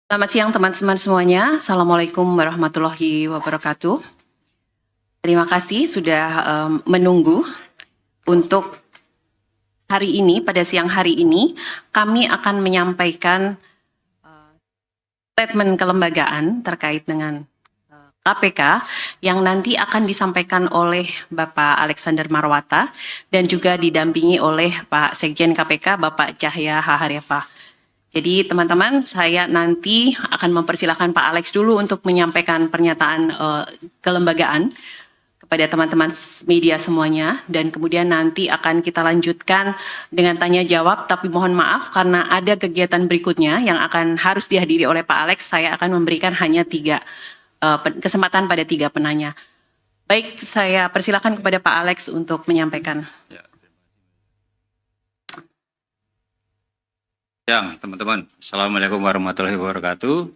Selamat siang teman-teman semuanya. Assalamualaikum warahmatullahi wabarakatuh. Terima kasih sudah menunggu untuk hari ini, pada siang hari ini, kami akan menyampaikan statement kelembagaan terkait dengan KPK yang nanti akan disampaikan oleh Bapak Alexander Marwata dan juga didampingi oleh Pak Sekjen KPK, Bapak Cahya Hahariafa. Jadi teman-teman, saya nanti akan mempersilahkan Pak Alex dulu untuk menyampaikan pernyataan kelembagaan kepada teman-teman media semuanya, dan kemudian nanti akan kita lanjutkan dengan tanya jawab, tapi mohon maaf karena ada kegiatan berikutnya yang akan harus dihadiri oleh Pak Alex, saya akan memberikan hanya kesempatan pada 3 penanya. Baik, saya persilakan kepada Pak Alex untuk menyampaikan. Teman-teman, Assalamualaikum warahmatullahi wabarakatuh.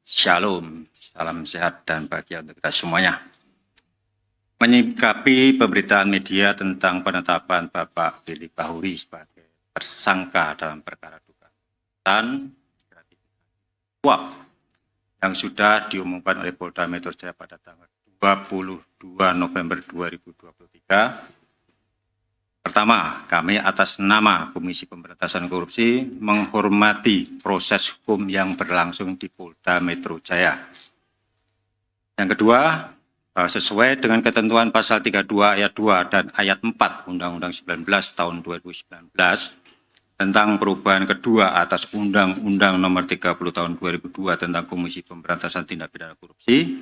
Shalom, salam sehat dan bahagia untuk kita semuanya. Menyikapi pemberitaan media tentang penetapan Bapak Firly Bahuri sebagai tersangka dalam perkara dugaan dan suap yang sudah diumumkan oleh Polda Metro Jaya pada tanggal 22 November 2023. Pertama, kami atas nama Komisi Pemberantasan Korupsi menghormati proses hukum yang berlangsung di Polda Metro Jaya. Yang kedua, bahwa sesuai dengan ketentuan pasal 32 ayat 2 dan ayat 4 Undang-Undang 19 tahun 2019 tentang perubahan kedua atas Undang-Undang nomor 30 tahun 2002 tentang Komisi Pemberantasan Tindak Pidana Korupsi,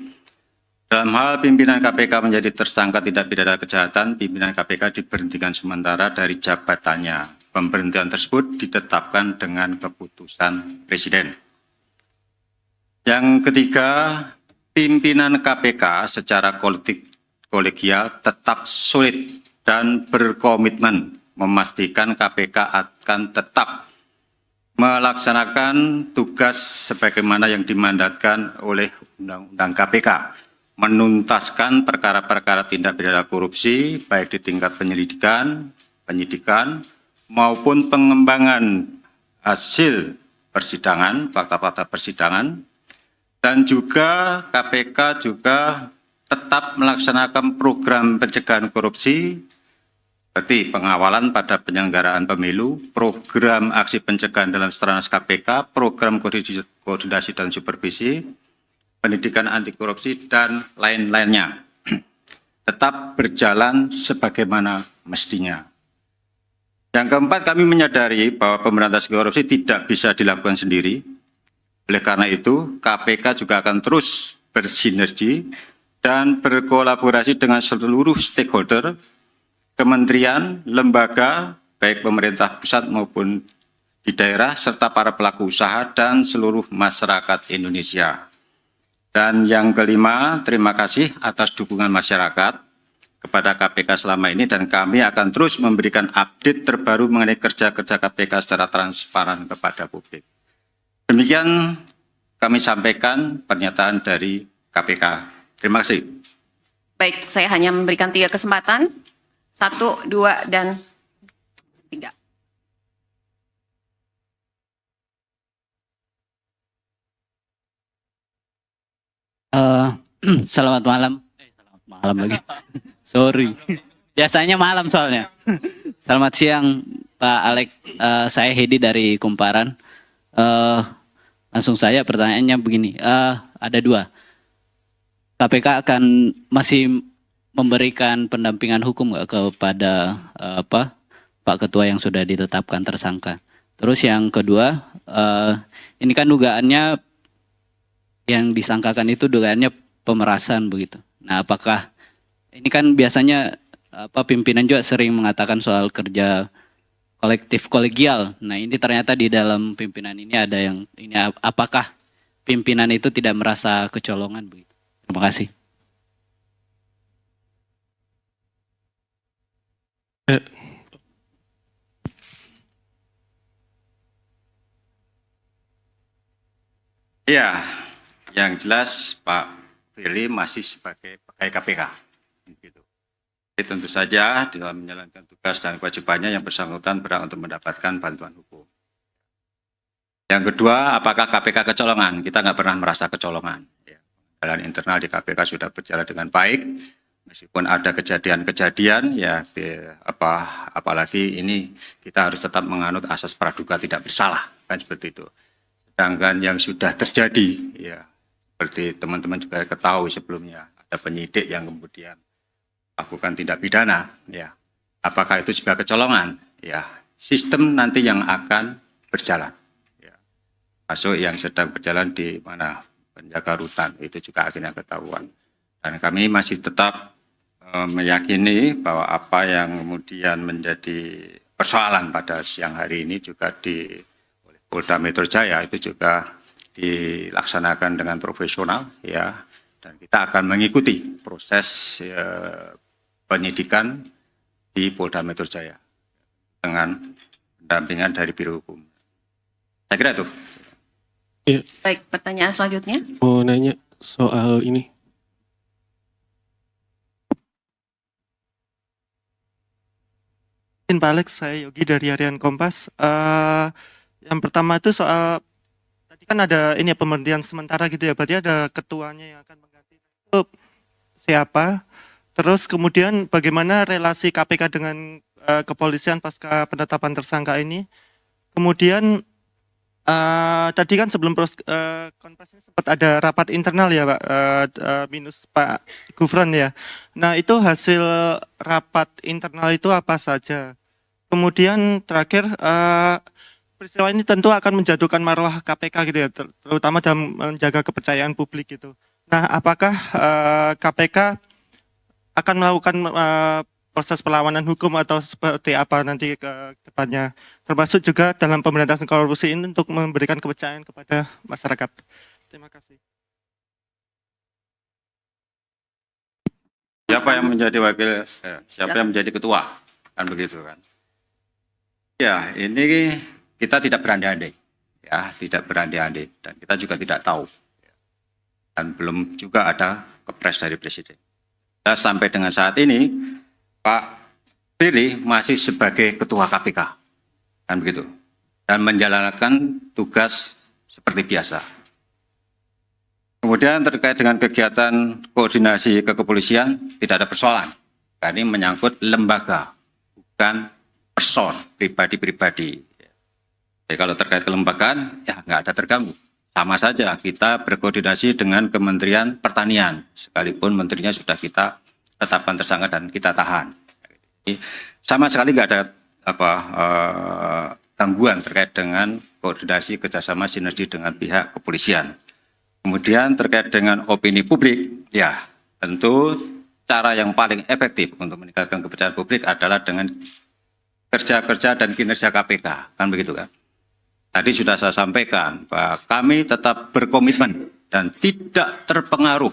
dalam hal pimpinan KPK menjadi tersangka tindak pidana kejahatan, pimpinan KPK diberhentikan sementara dari jabatannya. Pemberhentian tersebut ditetapkan dengan keputusan Presiden. Yang ketiga, pimpinan KPK secara kolegial tetap solid dan berkomitmen memastikan KPK akan tetap melaksanakan tugas sebagaimana yang dimandatkan oleh Undang-Undang KPK. Menuntaskan perkara-perkara tindak pidana korupsi baik di tingkat penyelidikan, penyidikan maupun pengembangan hasil persidangan, fakta-fakta persidangan, dan juga KPK juga tetap melaksanakan program pencegahan korupsi seperti pengawalan pada penyelenggaraan pemilu, program aksi pencegahan dalam Stranas KPK, program koordinasi dan supervisi, pendidikan anti korupsi, dan lain-lainnya tetap berjalan sebagaimana mestinya. Yang keempat, kami menyadari bahwa pemberantasan korupsi tidak bisa dilakukan sendiri. Oleh karena itu, KPK juga akan terus bersinergi dan berkolaborasi dengan seluruh stakeholder, kementerian, lembaga, baik pemerintah pusat maupun di daerah, serta para pelaku usaha dan seluruh masyarakat Indonesia. Dan yang kelima, terima kasih atas dukungan masyarakat kepada KPK selama ini, dan kami akan terus memberikan update terbaru mengenai kerja-kerja KPK secara transparan kepada publik. Demikian kami sampaikan pernyataan dari KPK. Terima kasih. Baik, saya hanya memberikan 3 kesempatan. 1, 2, dan 3. Selamat malam. Selamat malam lagi. Sorry. Biasanya malam soalnya. Selamat siang Pak Alex. Saya Hedi dari Kumparan. Langsung saja pertanyaannya begini. Ada 2. KPK akan masih memberikan pendampingan hukum nggak kepada Pak Ketua yang sudah ditetapkan tersangka? Terus yang kedua, ini kan dugaannya yang disangkakan itu dugaannya pemerasan begitu. Nah, apakah ini kan biasanya pimpinan juga sering mengatakan soal kerja kolektif kolegial. Nah, ini ternyata di dalam pimpinan ini ada yang ini, apakah pimpinan itu tidak merasa kecolongan begitu? Terima kasih. Ya, yang jelas Pak Firly masih sebagai pegawai KPK. Gitu. Jadi tentu saja dalam menjalankan tugas dan kewajibannya yang bersangkutan berhak untuk mendapatkan bantuan hukum. Yang kedua, apakah KPK kecolongan? Kita nggak pernah merasa kecolongan. Ya, jalan internal di KPK sudah berjalan dengan baik, meskipun ada kejadian-kejadian, ya apalagi ini kita harus tetap menganut asas praduga tidak bersalah, kan seperti itu. Sedangkan yang sudah terjadi, ya seperti teman-teman juga ketahui sebelumnya, ada penyidik yang kemudian lakukan tindak pidana, ya apakah itu juga kecolongan? Ya sistem nanti yang akan berjalan. Masuk yang sedang berjalan di mana penjaga rutan itu juga akhirnya ketahuan. Dan kami masih tetap meyakini bahwa apa yang kemudian menjadi persoalan pada siang hari ini juga oleh Polda Metro Jaya itu juga dilaksanakan dengan profesional, ya, dan kita akan mengikuti proses penyidikan di Polda Metro Jaya dengan pendampingan dari Biro Hukum. Saya kira itu. Ya, Baik, pertanyaan selanjutnya. mau nanya soal ini. Pak Alex, saya Yogi dari Harian Kompas. Yang pertama itu soal tadi kan ada ini ya, pemberhentian sementara gitu ya, berarti ada ketuanya yang akan mengganti. Itu siapa? Terus kemudian bagaimana relasi KPK dengan kepolisian pasca penetapan tersangka ini? Kemudian tadi kan sebelum konferensi ini sempat ada rapat internal ya Pak, minus Pak Gufron ya. Nah itu hasil rapat internal itu apa saja? Kemudian terakhir peristiwa ini tentu akan menjatuhkan marwah KPK gitu ya, terutama dalam menjaga kepercayaan publik gitu. Nah apakah KPK akan melakukan proses perlawanan hukum atau seperti apa nanti ke depannya, termasuk juga dalam pemberantasan korupsi ini untuk memberikan kepercayaan kepada masyarakat. Terima kasih. Siapa yang menjadi wakil, siapa yang menjadi ketua, kan begitu kan? Ya, ini kita tidak berandai-andai, ya, tidak berandai-andai, dan kita juga tidak tahu, dan belum juga ada kepres dari Presiden. Dan sampai dengan saat ini, Pak Firly masih sebagai ketua KPK, kan begitu, dan menjalankan tugas seperti biasa. Kemudian terkait dengan kegiatan koordinasi kepolisian tidak ada persoalan. Karena ini menyangkut lembaga, bukan person pribadi-pribadi. Jadi kalau terkait kelembagaan, ya nggak ada terganggu. Sama saja kita berkoordinasi dengan Kementerian Pertanian, sekalipun menterinya sudah kita tetapkan tersangka dan kita tahan. Jadi, sama sekali nggak ada gangguan terkait dengan koordinasi kerjasama sinergi dengan pihak kepolisian. Kemudian terkait dengan opini publik, ya tentu cara yang paling efektif untuk meningkatkan kepercayaan publik adalah dengan kerja-kerja dan kinerja KPK, kan begitu kan? Tadi sudah saya sampaikan bahwa kami tetap berkomitmen dan tidak terpengaruh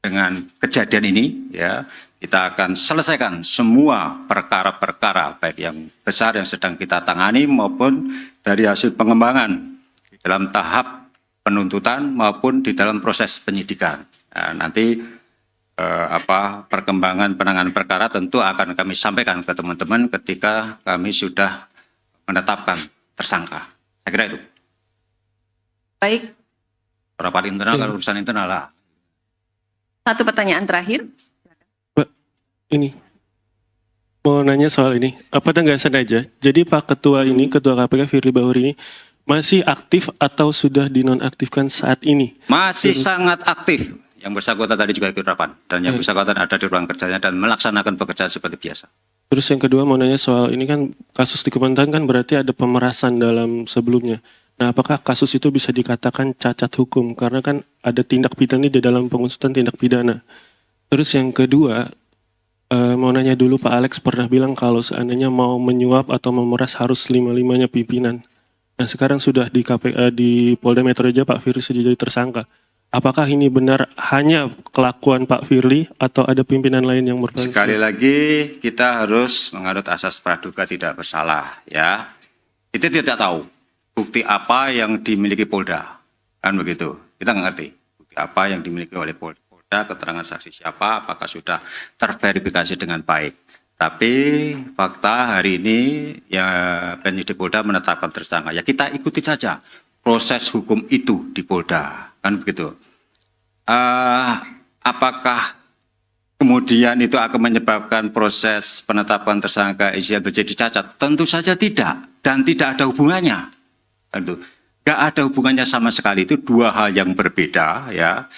dengan kejadian ini, ya kita akan selesaikan semua perkara-perkara baik yang besar yang sedang kita tangani maupun dari hasil pengembangan di dalam tahap penuntutan maupun di dalam proses penyidikan. Nah, nanti perkembangan penanganan perkara tentu akan kami sampaikan ke teman-teman ketika kami sudah menetapkan tersangka. Saya kira itu. Baik, Rapat internal kalau urusan internal lah. satu pertanyaan terakhir. Ini mau nanya soal ini. Apa nggak sengaja? Jadi Pak Ketua ini, Ketua KPK Firly Bahuri ini masih aktif atau sudah dinonaktifkan saat ini? Masih sangat aktif. Yang bersangkutan tadi juga ikut rapat dan yang bersangkutan ada di ruang kerjanya dan melaksanakan pekerjaan seperti biasa. Terus yang kedua mau nanya soal ini kan kasus di Kementerian kan berarti ada pemerasan dalam sebelumnya. Nah, apakah kasus itu bisa dikatakan cacat hukum karena kan ada tindak pidana di dalam pengusutan tindak pidana. Terus yang kedua mau nanya dulu, Pak Alex pernah bilang kalau seandainya mau menyuap atau memeras harus 5-5-nya pimpinan. Nah, sekarang sudah di di Polda Metro Jaya Pak Firly sudah jadi tersangka. Apakah ini benar hanya kelakuan Pak Firly atau ada pimpinan lain yang berperan? Sekali lagi kita harus menganut asas praduga tidak bersalah, ya. Itu tidak tahu bukti apa yang dimiliki Polda, kan begitu. Kita nggak ngerti bukti apa yang dimiliki oleh Polda, keterangan saksi siapa, apakah sudah terverifikasi dengan baik. Tapi fakta hari ini ya penyidik Polda menetapkan tersangka. Ya kita ikuti saja. proses hukum itu di Polda, kan begitu. Apakah kemudian itu akan menyebabkan proses penetapan tersangka Isia menjadi cacat? Tentu saja tidak, dan tidak ada hubungannya. Tentu nggak ada hubungannya sama sekali. Itu dua hal yang berbeda, ya.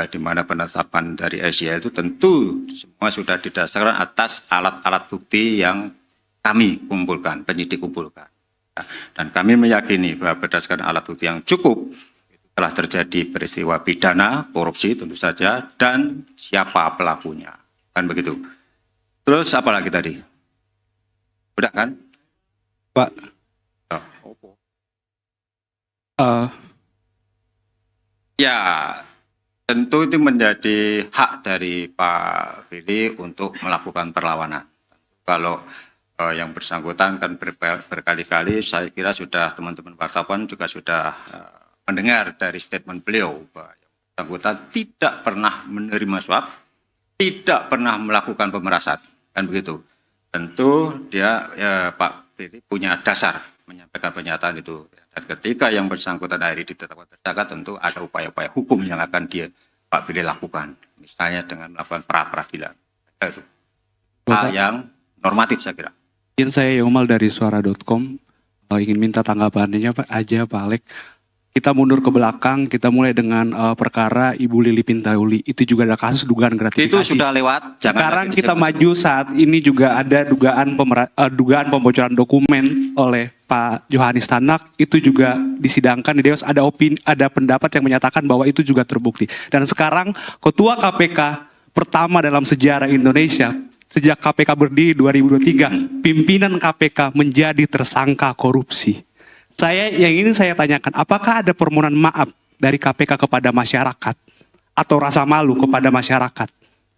Di mana penetapan dari Isia itu tentu semua sudah didasarkan atas alat-alat bukti yang kami kumpulkan, penyidik kumpulkan. Dan kami meyakini bahwa berdasarkan alat bukti yang cukup, telah terjadi peristiwa pidana, korupsi tentu saja, dan siapa pelakunya. Kan begitu. Terus apa lagi tadi? Udah kan? Pak, Ya, tentu itu menjadi hak dari Pak Billy untuk melakukan perlawanan. Kalau yang bersangkutan kan berkali-kali, saya kira sudah teman-teman wartawan juga sudah mendengar dari statement beliau bahwa yang bersangkutan tidak pernah menerima suap, tidak pernah melakukan pemerasan, kan begitu. Tentu dia Pak Billy punya dasar menyampaikan pernyataan itu. Dan ketika yang bersangkutan akhirnya ditetapkan tersangka, tentu ada upaya-upaya hukum yang akan Pak Billy lakukan, misalnya dengan melakukan pra-peradilan. Itu hal yang normatif saya kira. izin saya Yomal dari suara.com ingin minta tanggapannya Pak Alex. Kita mundur ke belakang, kita mulai dengan perkara Ibu Lili Pintauli. Itu juga ada kasus dugaan gratifikasi. Itu sudah lewat. Sekarang kita maju saat ini juga ada dugaan pembocoran dokumen oleh Pak Johanis Tanak. Itu juga disidangkan di Dewas. Ada pendapat yang menyatakan bahwa itu juga terbukti. Dan sekarang Ketua KPK pertama dalam sejarah Indonesia sejak KPK berdiri 2023, pimpinan KPK menjadi tersangka korupsi. Yang ingin saya tanyakan, apakah ada permohonan maaf dari KPK kepada masyarakat atau rasa malu kepada masyarakat?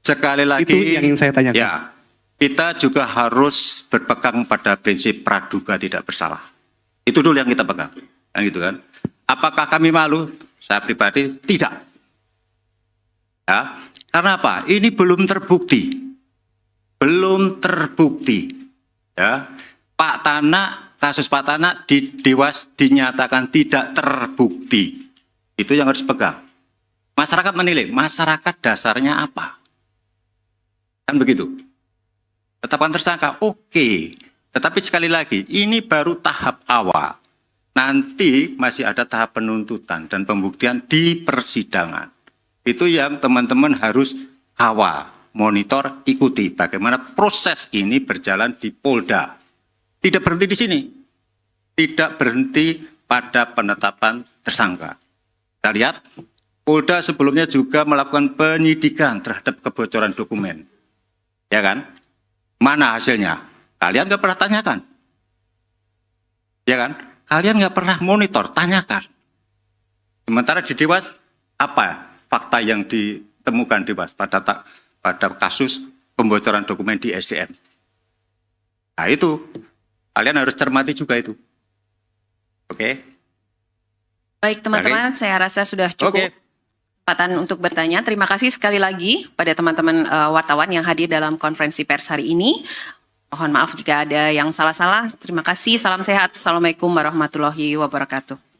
Sekali lagi, itu yang ingin saya tanyakan. Ya, kita juga harus berpegang pada prinsip praduga tidak bersalah. Itu dulu yang kita pegang, kan gitu kan? Apakah kami malu? Saya pribadi tidak. Ya, karena apa? Ini belum terbukti, Ya, Pak Tanak. Kasus Pak Tanak di Dewas dinyatakan tidak terbukti. Itu yang harus pegang. Masyarakat menilai, masyarakat dasarnya apa? Kan begitu. Tetapkan tersangka, oke. Tetapi sekali lagi, ini baru tahap awal. Nanti masih ada tahap penuntutan dan pembuktian di persidangan. Itu yang teman-teman harus kawal, monitor, ikuti bagaimana proses ini berjalan di Polda. Tidak berhenti di sini. Tidak berhenti pada penetapan tersangka. Kita lihat, Polda sebelumnya juga melakukan penyidikan terhadap kebocoran dokumen. Ya kan? Mana hasilnya? Kalian nggak pernah tanyakan. Ya kan? Kalian nggak pernah monitor, tanyakan. Sementara di Dewas, apa fakta yang ditemukan Dewas pada kasus pembocoran dokumen di SDM? Nah itu. Kalian harus cermati juga itu. Oke? Baik teman-teman, saya rasa sudah cukup kesempatan untuk bertanya. Terima kasih sekali lagi pada teman-teman wartawan yang hadir dalam konferensi pers hari ini. Mohon maaf jika ada yang salah-salah. Terima kasih, salam sehat. Assalamualaikum warahmatullahi wabarakatuh.